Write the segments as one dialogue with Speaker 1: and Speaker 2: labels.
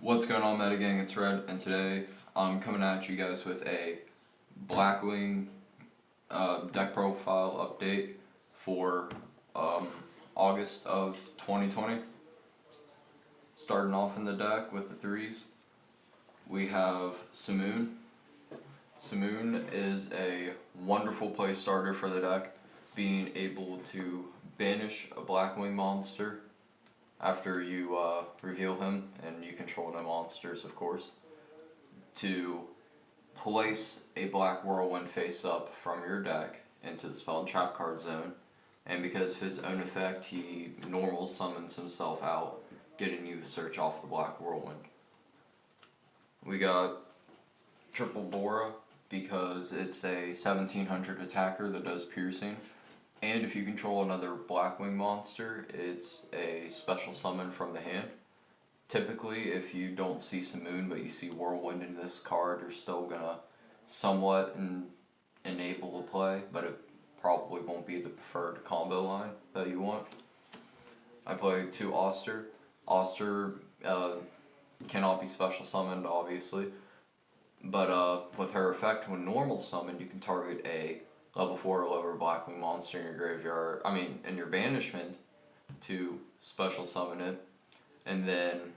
Speaker 1: What's going on, Meta Gang? It's Red, and today I'm coming at you guys with a Blackwing deck profile update for August of 2020. Starting off in the deck with the threes, we have Simoon. Simoon is a wonderful play starter for the deck, being able to banish a Blackwing monster after you reveal him, and you control no monsters, of course, to place a black whirlwind face up from your deck into the spell and trap card zone, and because of his own effect, he normal summons himself out, getting you to search off the black whirlwind. We got Triple Bora because it's a 1700 attacker that does piercing. And if you control another Blackwing monster, it's a special summon from the hand. Typically, if you don't see Simoon but you see Whirlwind in this card, you're still gonna somewhat enable the play, but it probably won't be the preferred combo line that you want. I play 2 Oster. Oster cannot be special summoned, obviously, but with her effect, when normal summoned, you can target a level 4 or lower Blackwing monster in your graveyard, in your banishment, to special summon it, and then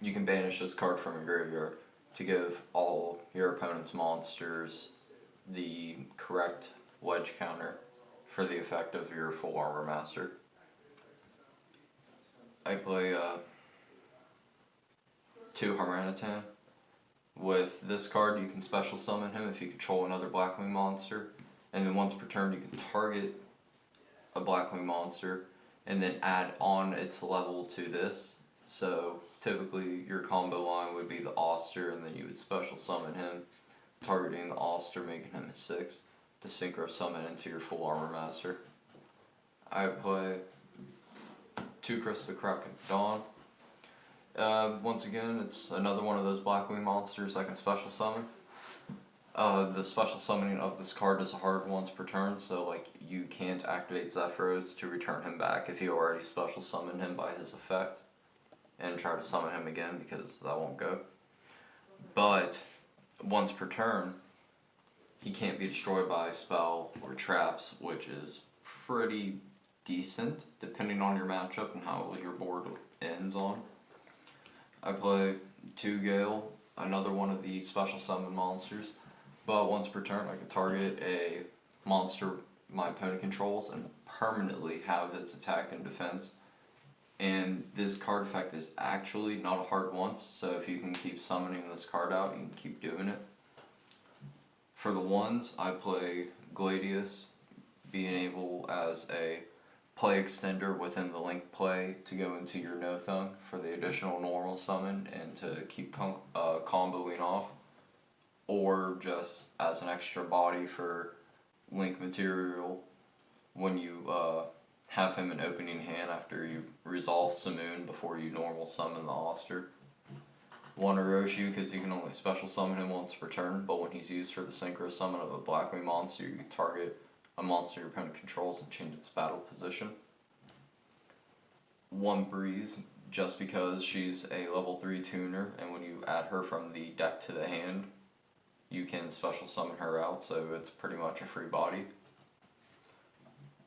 Speaker 1: you can banish this card from your graveyard to give all your opponent's monsters the correct wedge counter for the effect of your full armor master. I play 2 Harmanitan. With this card, you can special summon him if you control another Blackwing monster, and then once per turn you can target a Blackwing monster and then add on its level to this. So typically your combo line would be the Oster, and then you would special summon him, targeting the Oster, making him a 6 to synchro summon into your full armor master. I play 2 Chris the Kraken Dawn. Once again, it's another one of those Blackwing monsters I can special summon. The special summoning of this card is hard once per turn, so you can't activate Zephyros to return him back if you already special summoned him by his effect, and try to summon him again, because that won't go. But once per turn, he can't be destroyed by spell or traps, which is pretty decent depending on your matchup and how your board ends on. I play 2 Gale, another one of the special summon monsters, but once per turn I can target a monster my opponent controls and permanently have its attack and defense. And this card effect is actually not a hard once, so if you can keep summoning this card out, you can keep doing it. For the ones, I play Gladius, being able as a play extender within the link play to go into your No-Thung for the additional normal summon and to keep comboing off, or just as an extra body for link material when you have him in opening hand after you resolve Simoon before you normal summon the Oster. 1 Orochi because you can only special summon him once per turn, but when he's used for the synchro summon of a Blackwing monster, you can target a monster your opponent controls and change its battle position. 1 Breeze, just because she's a level 3 tuner, and when you add her from the deck to the hand, you can special summon her out, so it's pretty much a free body.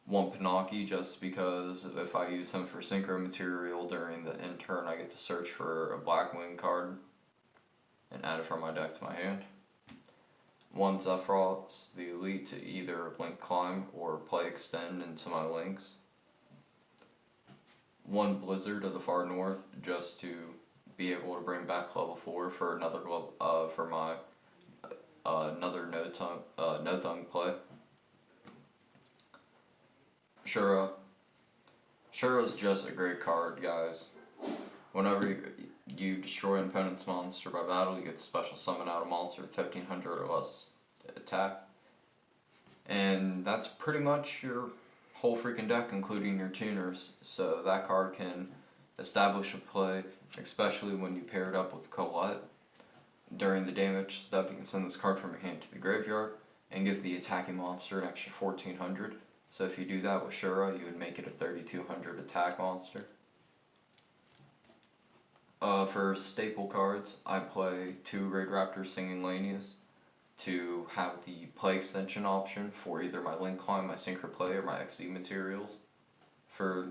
Speaker 1: 1 Panaki, just because if I use him for synchro material during the end turn, I get to search for a Blackwing card and add it from my deck to my hand. 1 Zephyros, the elite, to either link climb or play extend into my links. 1 Blizzard of the far north, just to be able to bring back level 4 for another for my another No-Thung play. Shura. Shura's just a great card, guys. Whenever you destroy an opponent's monster by battle, you get to special summon out a monster with 1500 or less attack. And that's pretty much your whole freaking deck, including your tuners. So that card can establish a play especially when you pair it up with Colette. During the damage step, you can send this card from your hand to the graveyard and give the attacking monster an extra 1400. So if you do that with Shura, you would make it a 3200 attack monster. For staple cards, I play 2 Raid Raptors Singing Lanius to have the play extension option for either my Link Climb, my Synchro Play, or my XD materials for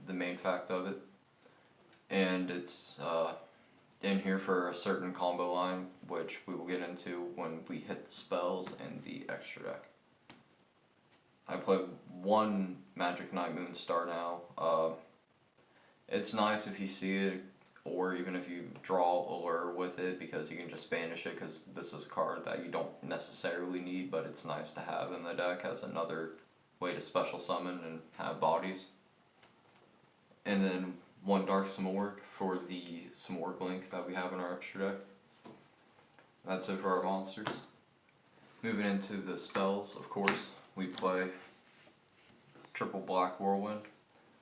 Speaker 1: the main fact of it. And it's in here for a certain combo line, which we will get into when we hit the spells and the extra deck. I play 1 Magic Knight Moonstar now. It's nice if you see it, or even if you draw a lure with it, because you can just banish it, because this is a card that you don't necessarily need, but it's nice to have in the deck as another way to special summon and have bodies. And then 1 Dark Simorgh for the Simorgh link that we have in our extra deck. That's it for our monsters. Moving into the spells, of course, we play triple Black Whirlwind.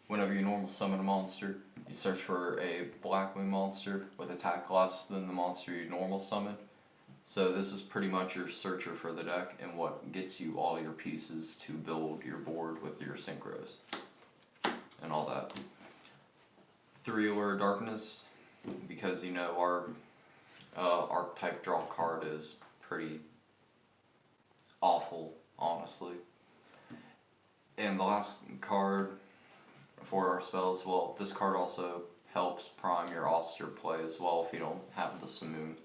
Speaker 1: Whenever you normal summon a monster, you search for a Blackwing monster with attack less than the monster you normal summon. So this is pretty much your searcher for the deck and what gets you all your pieces to build your board with your synchros and all that. 3 Allure Darkness, because you know our archetype draw card is pretty awful, honestly. And the last card for our spells, well, this card also helps prime your Austere play as well if you don't have the Simoon.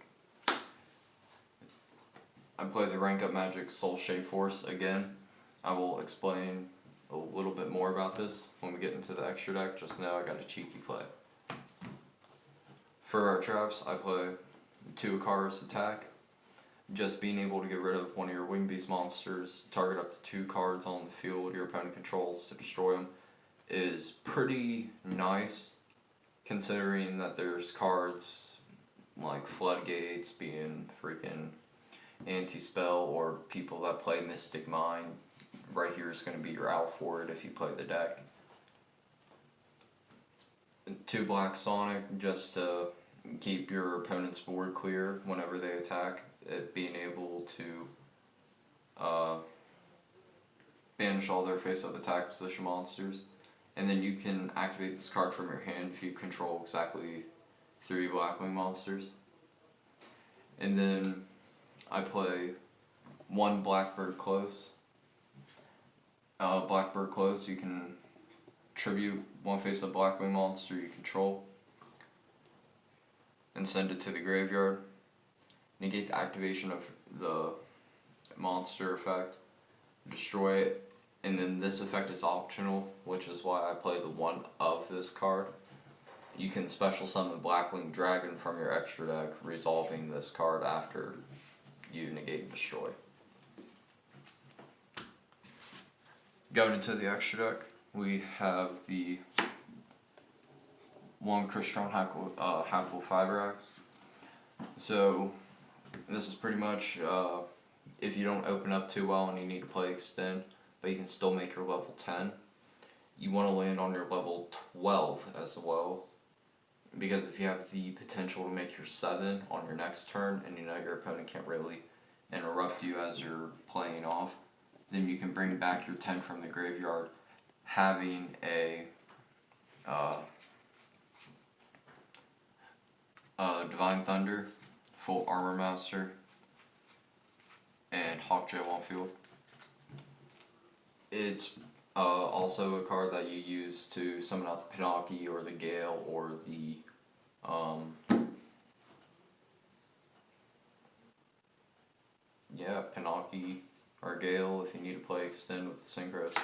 Speaker 1: I play the Rank Up Magic Soul Shade Force again. I will explain a little bit more about this when we get into the extra deck. Just know I got a cheeky play. For our traps, I play 2 Icarus Attack. Just being able to get rid of one of your Wing Beast monsters, target up to 2 cards on the field your opponent controls to destroy them, is pretty nice, considering that there's cards like Floodgates being freaking anti-spell, or people that play Mystic Mind. Right here is going to be your out for it if you play the deck. 2 Black Sonic, just to keep your opponent's board clear whenever they attack, it being able to banish all their face-up attack position monsters. And then you can activate this card from your hand if you control exactly 3 Blackwing monsters. And then I play 1 Blackbird Close. Blackbird Close, you can tribute 1 face-up Blackwing monster you control and send it to the graveyard. Negate the activation of the monster effect, destroy it, and then this effect is optional, which is why I play the 1 of this card. You can special summon Blackwing Dragon from your extra deck, resolving this card after you negate and destroy. Going into the extra deck, we have the 1 Crystron Hackle Fiber Axe. So this is pretty much if you don't open up too well and you need to play extend, but you can still make your level 10. You want to land on your level 12 as well, because if you have the potential to make your 7 on your next turn and you know your opponent can't really interrupt you as you're playing off, then you can bring back your 10 from the graveyard, having a Divine Thunder, full Armor Master, and Hawkjail on field. It's also a card that you use to summon out the Pinocchi or the Gale or the Pinocchi or Gale if you need to play extend with the Synchros.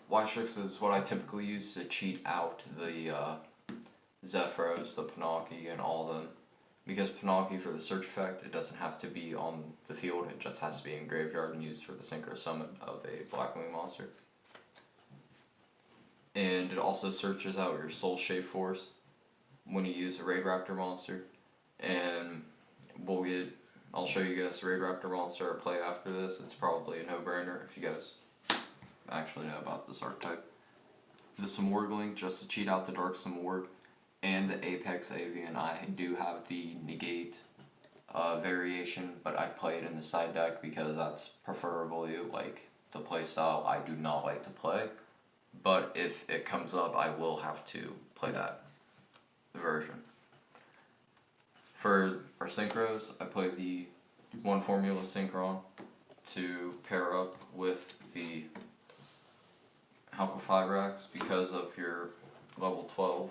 Speaker 1: Ystrix is what I typically use to cheat out the Zephyros, the Pinocchi, and all of them. Because Pinocchi, for the search effect, it doesn't have to be on the field, it just has to be in graveyard and used for the Synchro summon of a Blackwing monster. And it also searches out your Soul Shade Force when you use a Raid Raptor monster. And I'll show you guys the Raid Raptor monster I play after this. It's probably a no-brainer if you guys actually know about this archetype. the Simorgh link just to cheat out the Dark Simorgh, and the Apex Avian. I do have the negate variation, but I play it in the side deck because that's preferably like the playstyle I do not like to play. But if it comes up, I will have to play that version. For our synchros, I play the One Formula Synchron to pair up with the Halka Fibrax because of your level 12,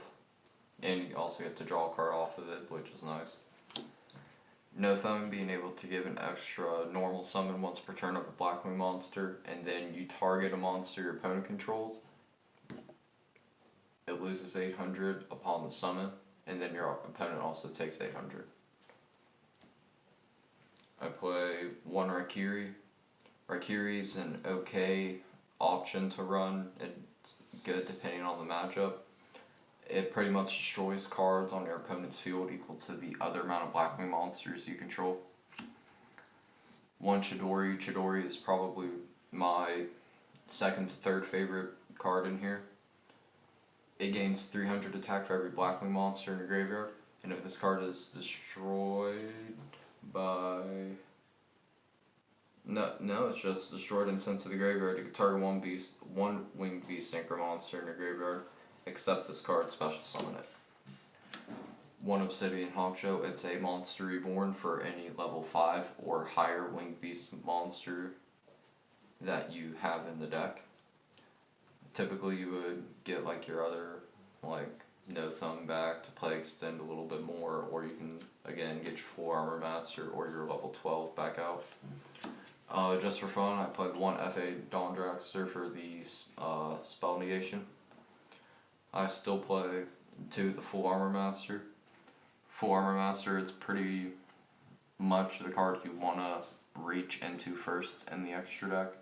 Speaker 1: and you also get to draw a card off of it, which is nice. No Thumb being able to give an extra normal summon once per turn of a Blackwing monster, and then you target a monster your opponent controls, it loses 800 upon the summon, and then your opponent also takes 800. I play one Raikiri. Raikiri is an okay option to run, and good depending on the matchup. It pretty much destroys cards on your opponent's field equal to the other amount of Blackwing monsters you control. One Chidori. Chidori is probably my second to third favorite card in here. It gains 300 attack for every Blackwing monster in your graveyard, and if this card is destroyed by... No, it's just destroyed and sent to the graveyard. You can target one winged beast synchro monster in your graveyard, except this card, special summon it. One Obsidian Hawkshow. It's a monster reborn for any level 5 or higher winged beast monster that you have in the deck. Typically you would get like your other, like, No Thumb back to play extend a little bit more, or you can again get your full Armor Master or your level 12 back out. Just for fun, I played one FA Dawn Dragster for the spell negation. I still play the full Armor Master. Full Armor Master, it's pretty much the card you want to reach into first in the extra deck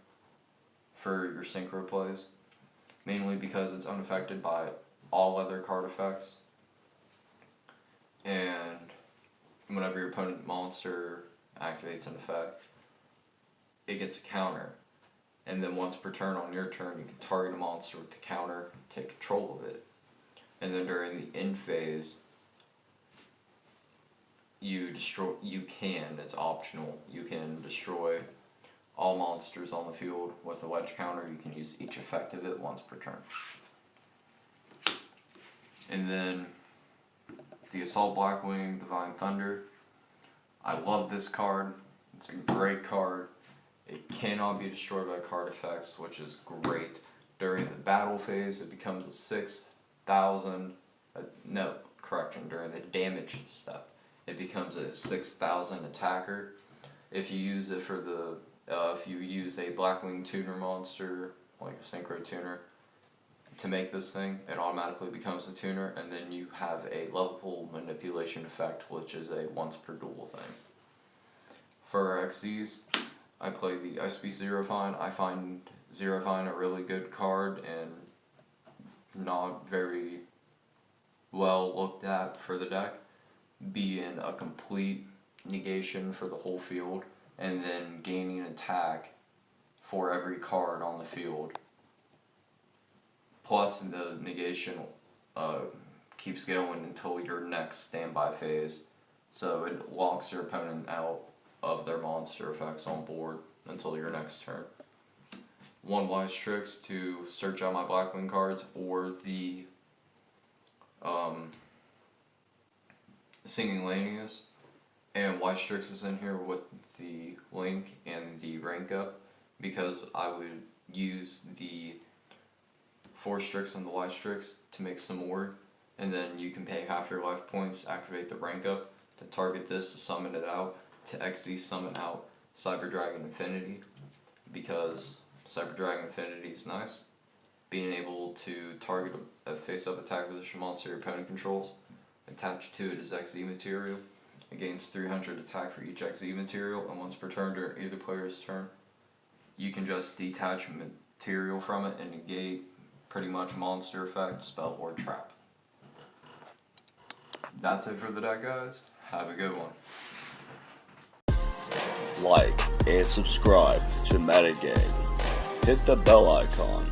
Speaker 1: for your synchro plays. Mainly because it's unaffected by all other card effects. And whenever your opponent monster activates an effect, it gets a counter. And then once per turn on your turn, you can target a monster with the counter, take control of it. And then during the end phase, it's optional, you can destroy all monsters on the field with a wedge counter. You can use each effect of it once per turn. And then the Assault Blackwing Divine Thunder. I love this card. It's a great card. It cannot be destroyed by card effects, which is great. During the battle phase, it becomes a 6,000. During the damage step, it becomes a 6,000 attacker. If you use it for the if you use a Blackwing tuner monster, like a synchro tuner, to make this thing, it automatically becomes a tuner, and then you have a level manipulation effect, which is a once per duel thing. For our XCs, I play the ISP Zerofine. I find Zerofine a really good card and not very well looked at for the deck, being a complete negation for the whole field, and then gaining attack for every card on the field. Plus the negation keeps going until your next standby phase, so it locks your opponent out of their monster effects on board until your next turn. One Wise Tricks to search out my Blackwing cards, or the Singing Lanius. And Wise Tricks is in here with the link and the rank up, because I would use the Force Tricks and the Wise Tricks to make some more, and then you can pay half your life points, activate the rank up to target this to summon it out, to XZ summon out Cyber Dragon Infinity, because Cyber Dragon Infinity is nice. Being able to target a face-up attack position monster your opponent controls, attach to it as XZ material. It gains 300 attack for each XZ material, and once per turn during either player's turn, you can just detach material from it and negate pretty much monster effect, spell, or trap. That's it for the deck, guys. Have a good one.
Speaker 2: Like and subscribe to Metagame. Hit the bell icon